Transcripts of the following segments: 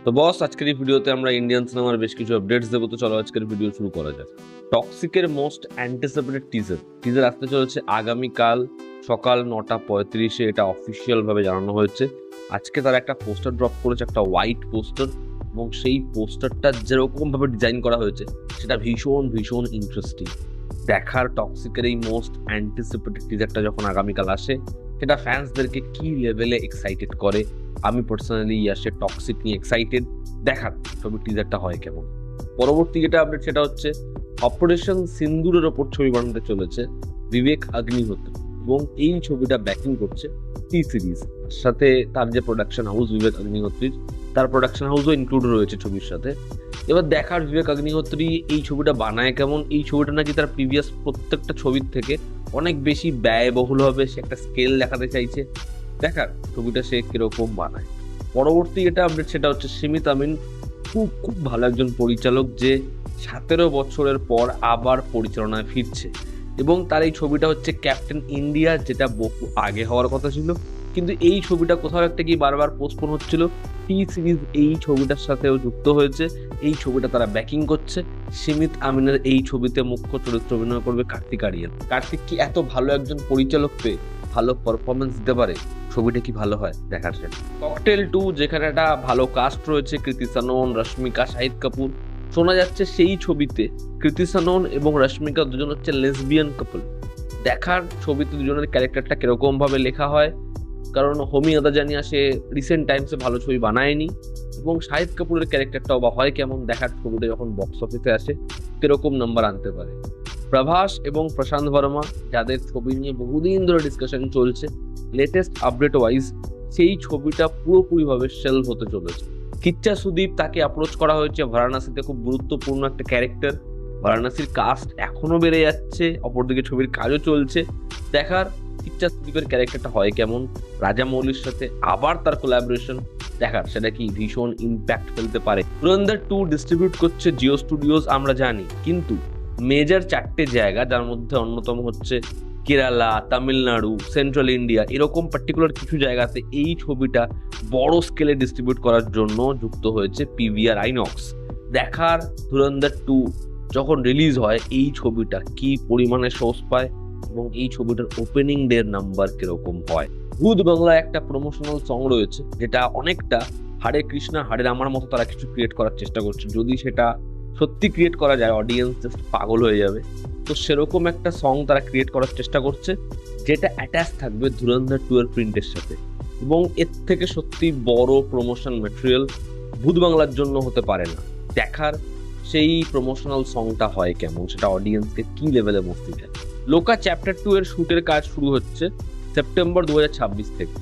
তো বস, আজকের এই ভিডিওতে আমরা ইন্ডিয়ান সিনেমার বেশ কিছু আপডেটস দেবো। তো চলো আজকের ভিডিও শুরু করা যাক। টক্সিকের মোস্ট অ্যান্টিসিপেটেড টিজার আসতে চলেছে আগামীকাল সকাল 9:35-এ। এটা অফিসিয়াল ভাবে জানানো হয়েছে। আজকে তারা একটা পোস্টার ড্রপ করেছে, একটা হোয়াইট পোস্টার, এবং সেই পোস্টারটা যেরকম ভাবে ডিজাইন করা হয়েছে সেটা ভীষণ ভীষণ ইন্টারেস্টিং। দেখার টক্সিকের এই মোস্ট অ্যান্টিসিপেটেড টিজারটা যখন আগামীকাল আসে, সেটা ফ্যান্সদেরকে কি লেভেলে এক্সাইটেড করে। আমি পার্সোনালি আসে টক্সিক নিয়ে এক্সাইটেড। দেখার ছবির টিজারটা হয় কেমন। পরবর্তী যেটা আপডেট সেটা হচ্ছে অপারেশন সিন্দুরের ওপর ছবি বানাতে চলেছে বিবেক অগ্নিহোত্রী, এবং এই ছবিটা ব্যাকিং করছে টি সিরিজ। সাথে তার যে প্রোডাকশন হাউস বিবেক অগ্নিহোত্রীর, তার প্রোডাকশন হাউসও ইনক্লুড রয়েছে ছবির সাথে। এবার দেখার বিবেক অগ্নিহোত্রী এই ছবিটা বানায় কেমন। এই ছবিটা নাকি তার প্রিভিয়াস প্রত্যেকটা ছবির থেকে অনেক বেশি ব্যয়বহুল হবে, সে একটা স্কেল দেখাতে চাইছে। দেখার ছবিটা সে কিরকম বানায়। পরবর্তী যেটা আপডেট সেটা হচ্ছে সিমিত আমিন খুব খুব ভালো একজন পরিচালক, যে 17 বছরের পর আবার পরিচালনায় ফিরছে, এবং তার এই ছবিটা হচ্ছে ক্যাপ্টেন ইন্ডিয়া, যেটা বহু আগে হওয়ার কথা ছিল, কিন্তু এই ছবিটা কোথাও একটা কি বারবার পোস্টপোন হচ্ছিল। টি সিরিজ এই ছবিটার সাথেও যুক্ত হয়েছে। এই ছবিটা তারা ব্যাকিং করছে। সিমিত আমিনের এই ছবিতে মুখ্য চরিত্র অভিনয় করবে কার্তিক আরিয়ান। কার্তিক কি এত ভালো একজন পরিচালক পেয়ে ভালো পারফরমেন্স দিতে পারে? ছবিটা কি ভালো হয় দেখার জন্য। ককটেল 2, যেখানে একটা ভালো কাস্ট রয়েছে, কৃতি সানন, রশ্মিকা, শাহিদ কাপুর। শোনা যাচ্ছে সেই ছবিতে কৃতি সানন এবং রশ্মিকা দুজন হচ্ছে লেসবিয়ান কাপল। দেখার ছবিতে দুজনের ক্যারেক্টারটা কিরকম ভাবে লেখা হয়, কারণ হোমি আদাজানিয়া সে রিসেন্ট টাইমসে ভালো ছবি বানায়নি, এবং শাহিদ কাপুরের ক্যারেক্টারটাও বা হয় কেমন। দেখার ছবিটা যখন বক্স অফিসে আসে কিরকম নাম্বার আনতে পারে। প্রভাস এবং প্রশান্ত বর্মা, যাদের ছবি নিয়ে বহুদিন ধরে ডিসকাশন চলছে, লেটেস্ট আপডেট ওয়াইজ সেই ছবিটা পুরোপুরিভাবে সেলভ হতে চলেছে। কিচ্চা সুদীপ, তাকে অ্যাপ্রোচ করা হয়েছে। বারাণসীতে খুব গুরুত্বপূর্ণ একটা ক্যারেক্টার, বারাণসীর কাস্ট এখনো বেড়ে যাচ্ছে, অপরদিকে ছবির কাজও চলছে। দেখার কিচ্চা সুদীপের ক্যারেক্টারটা হয় কেমন। রাজা মৌলির সাথে আবার তার কোলাবোরেশন, দেখার সেটা কি ভীষণ ইম্প্যাক্ট ফেলতে পারে। ধুরন্ধর 2 ডিস্ট্রিবিউট করছে জিও স্টুডিওজ আমরা জানি, কিন্তু মেজর 4টে জায়গা, যার মধ্যে অন্যতম হচ্ছে কেরালা, তামিলনাড়ু, সেন্ট্রাল ইন্ডিয়া, এরকম পার্টিকুলার কিছু জায়গাতে এই ছবিটা বড় স্কেলে ডিস্ট্রিবিউট করার জন্য যুক্ত হয়েছে পিভিআর আইনক্স। দেখার ধুরন্ধর 2 যখন রিলিজ হয় এই ছবিটা কি পরিমাণে শোস পায়, এবং এই ছবিটার ওপেনিং ডে নাম্বার কিরকম হয়। ভূত বাংলায় একটা প্রমোশনাল সং রয়েছে, যেটা অনেকটা হরে কৃষ্ণা হরে রামার মতো তারা কিছু ক্রিয়েট করার চেষ্টা করছে। যদি সেটা সত্যি ক্রিয়েট করা যায়, অডিয়েন্স জাস্ট পাগল হয়ে যাবে। তো সেরকম একটা সং তারা ক্রিয়েট করার চেষ্টা করছে, যেটা অ্যাটাচ থাকবে ধুরন্ধর 2 এর প্রিন্টের সাথে, এবং এর থেকে সত্যি বড় প্রমোশন ম্যাটেরিয়াল ভূত বাংলার জন্য হতে পারে না। দেখার সেই প্রমোশনাল সংটা হয় কেমন, সেটা অডিয়েন্সকে কি লেভেলে মস্তি দেয়। লোকা চ্যাপ্টার 2 এর শুটের কাজ শুরু হচ্ছে সেপ্টেম্বর 2026 থেকে।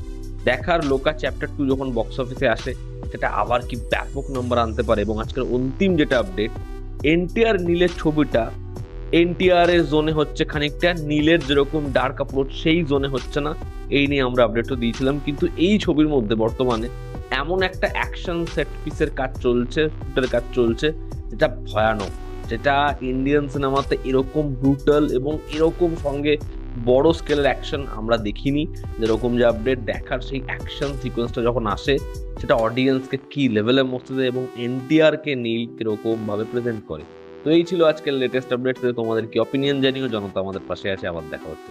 দেখার লোকা চ্যাপ্টার 2 যখন বক্স অফিসে আসে সেটা আবার কি ব্যাপক নাম্বার আনতে পারে। এবং আজকের অন্তিম যেটা আপডেট, এনটিআর নীলের ছবিটা এনটিআর এর জোনে হচ্ছে খানিকটা, নীলের যেরকম ডার্ক অ্যাপ্রোচ সেই জোনে হচ্ছে না। এই নিয়ে আমরা আপডেটও দিয়েছিলাম, কিন্তু এই ছবির মধ্যে বর্তমানে এমন একটা অ্যাকশন সেট পিসের কাজ চলছে, শুটের কাজ চলছে, যেটা ভয়ানক, যেটা ইন্ডিয়ান সিনেমাতে এরকম ব্রুটাল এবং এরকম সঙ্গে বড় স্কেলের অ্যাকশন আমরা দেখিনি। যেরকম যে আপডেট, দেখার সেই অ্যাকশন সিকোয়েন্সটা যখন আসে সেটা অডিয়েন্সকে কি লেভেলে মস্তে দেয়, এবং এনটিআর কে নীল কিরকম ভাবে প্রেজেন্ট করে। তো এই ছিল আজকের লেটেস্ট আপডেট। তোমাদের কি অপিনিয়ন জানিও। জনতা আমাদের পাশে আছে। আবার দেখা হচ্ছে।